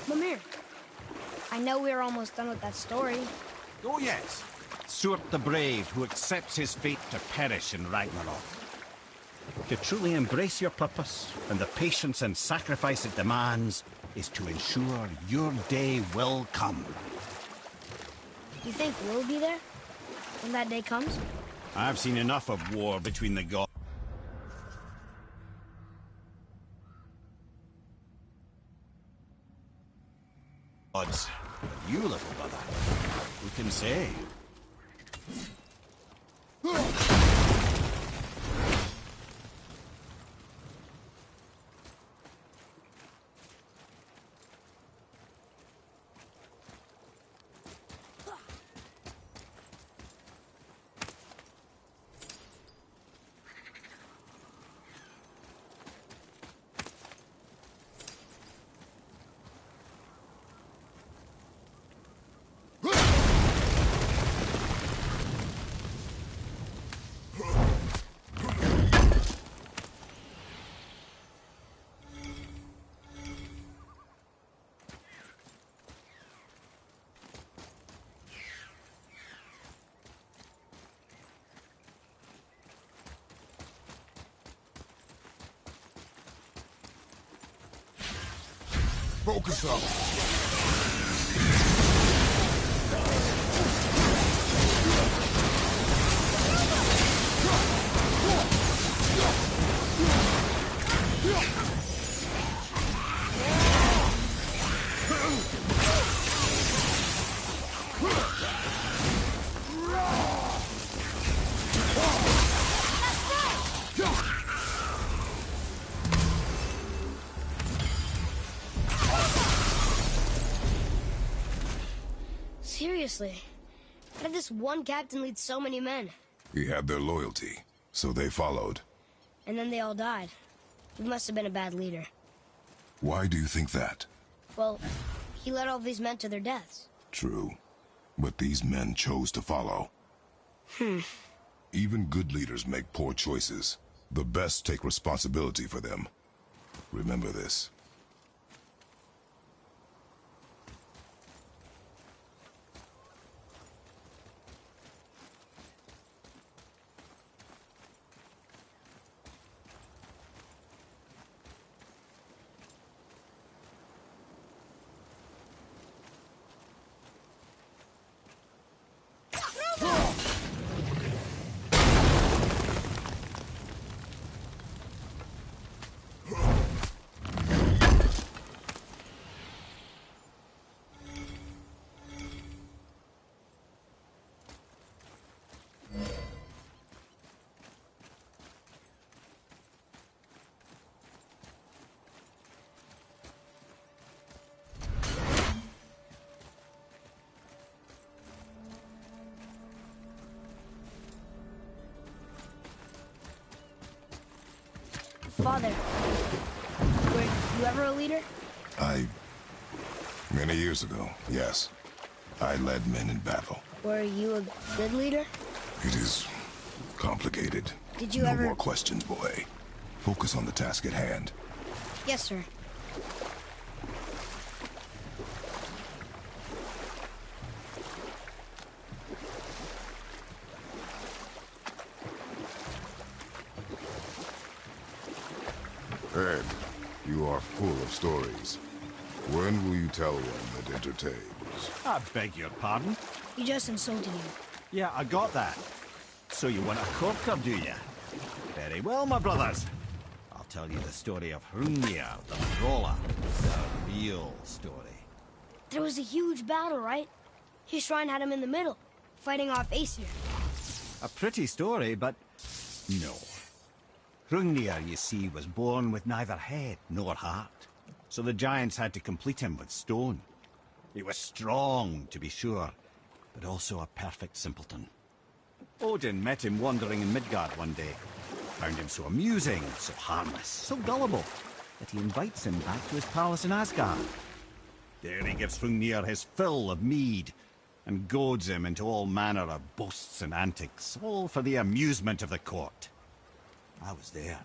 Mimir, I know we're almost done with that story. Oh yes, Surt the Brave, who accepts his fate to perish in Ragnarok. To truly embrace your purpose, and the patience and sacrifice it demands, is to ensure your day will come. You think we'll be there when that day comes? I've seen enough of war between the gods. But you, little brother, who can say? Focus up. Seriously, how did this one captain lead so many men? He had their loyalty, so they followed. And then they all died. He must have been a bad leader. Why do you think that? Well, he led all these men to their deaths. True. But these men chose to follow. Even good leaders make poor choices. The best take responsibility for them. Remember this. Father, were you ever a leader? Many years ago, yes. I led men in battle. Were you a good leader? It is complicated. Did you no ever... more questions, boy. Focus on the task at hand. Yes, sir. Ed, you are full of stories. When will you tell one that entertains? I beg your pardon? You just insulted you. Yeah, I got that. So you want a corker, do you? Very well, my brothers. I'll tell you the story of Hrungnir, the brawler. The real story. There was a huge battle, right? His shrine had him in the middle, fighting off Aesir. A pretty story, but no. Hrungnir, you see, was born with neither head nor heart. So the giants had to complete him with stone. He was strong, to be sure, but also a perfect simpleton. Odin met him wandering in Midgard one day. Found him so amusing, so harmless, so gullible, that he invites him back to his palace in Asgard. There he gives Hrungnir his fill of mead, and goads him into all manner of boasts and antics, all for the amusement of the court. I was there.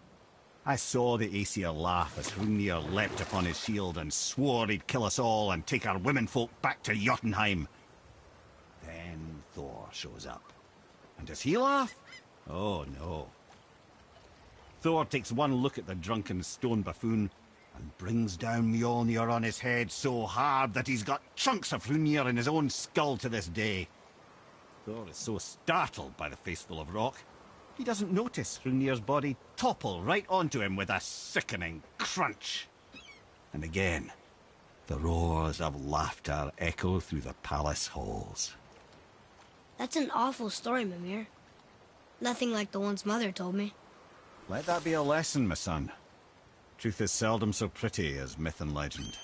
I saw the Aesir laugh as Hrungnir leapt upon his shield and swore he'd kill us all and take our womenfolk back to Jotunheim. Then Thor shows up. And does he laugh? Oh, no. Thor takes one look at the drunken stone buffoon and brings down Mjolnir on his head so hard that he's got chunks of Hrungnir in his own skull to this day. Thor is so startled by the face full of rock, he doesn't notice Hrungnir's body topple right onto him with a sickening crunch. And again, the roars of laughter echo through the palace halls. That's an awful story, Mimir. Nothing like the ones Mother told me. Let that be a lesson, my son. Truth is seldom so pretty as myth and legend.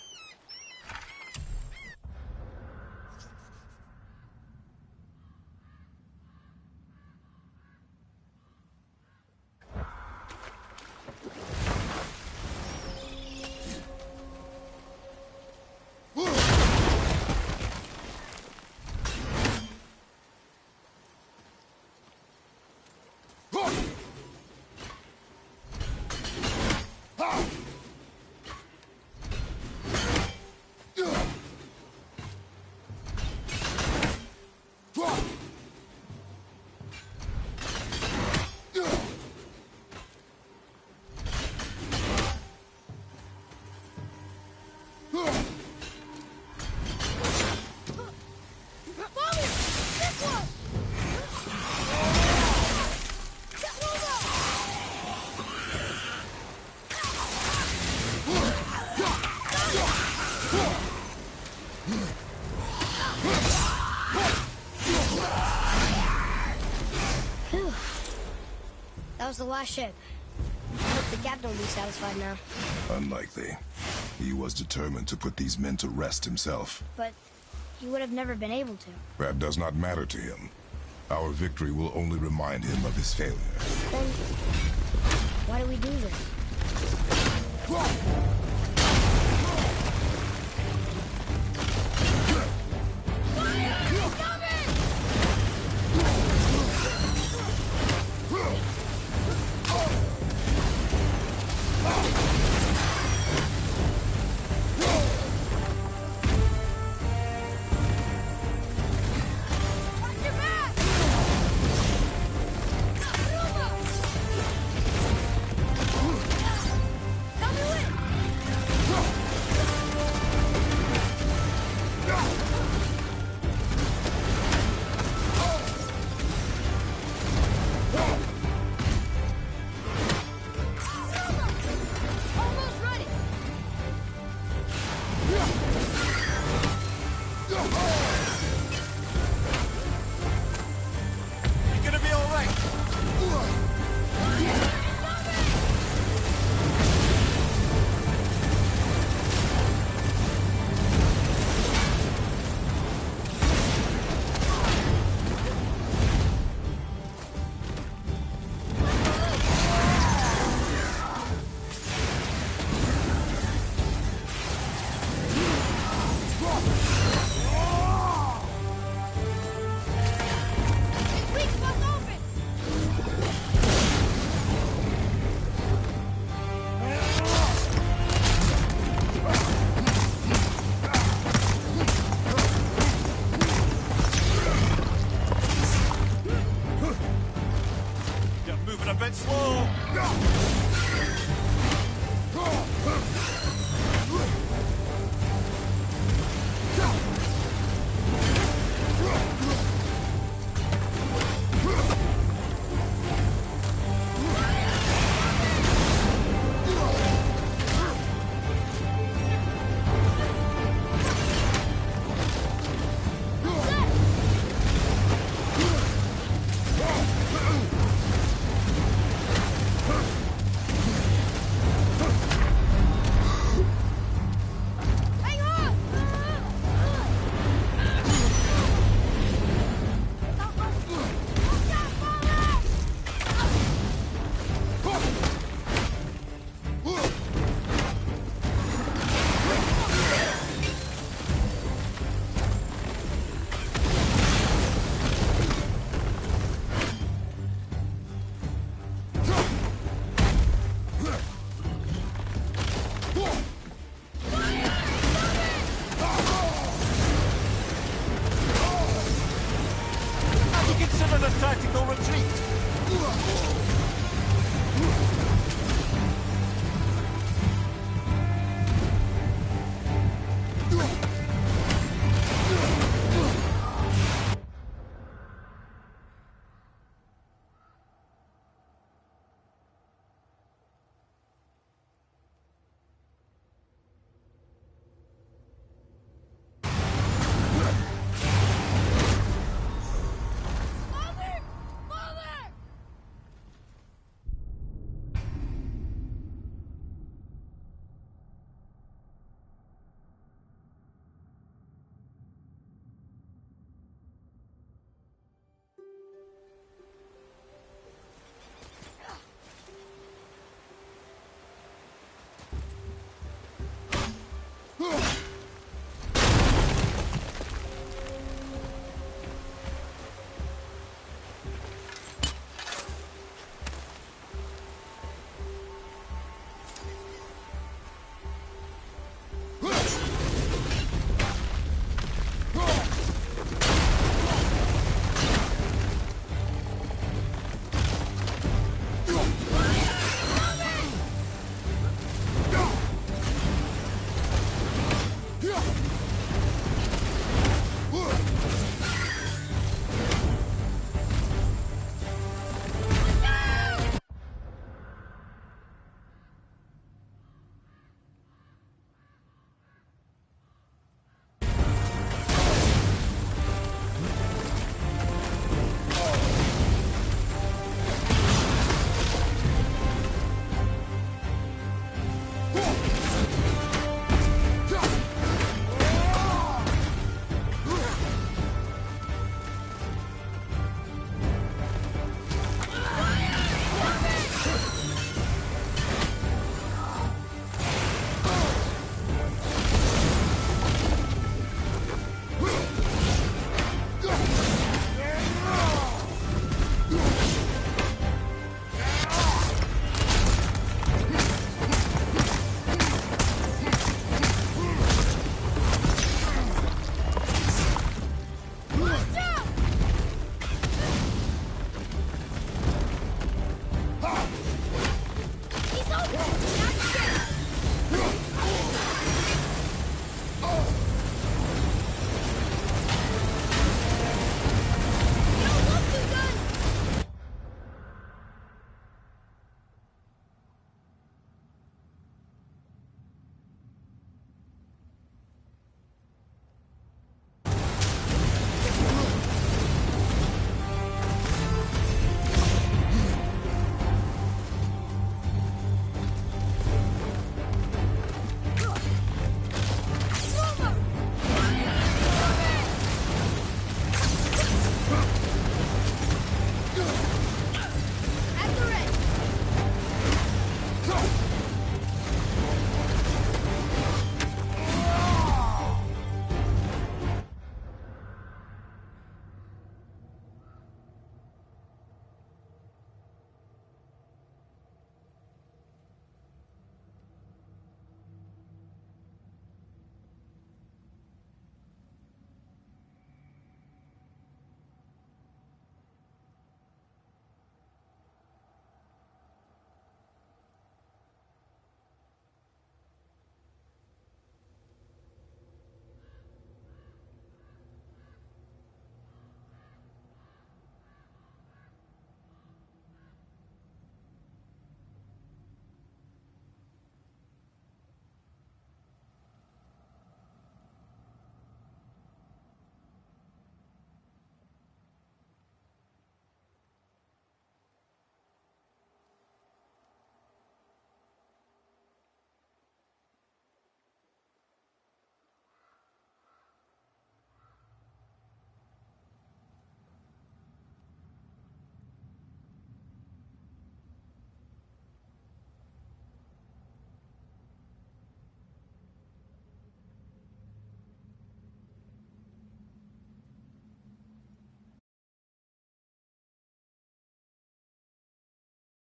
the last ship. I hope the captain will be satisfied now. Unlikely. He was determined to put these men to rest himself. But he would have never been able to. That does not matter to him. Our victory will only remind him of his failure. Then, why do we do this?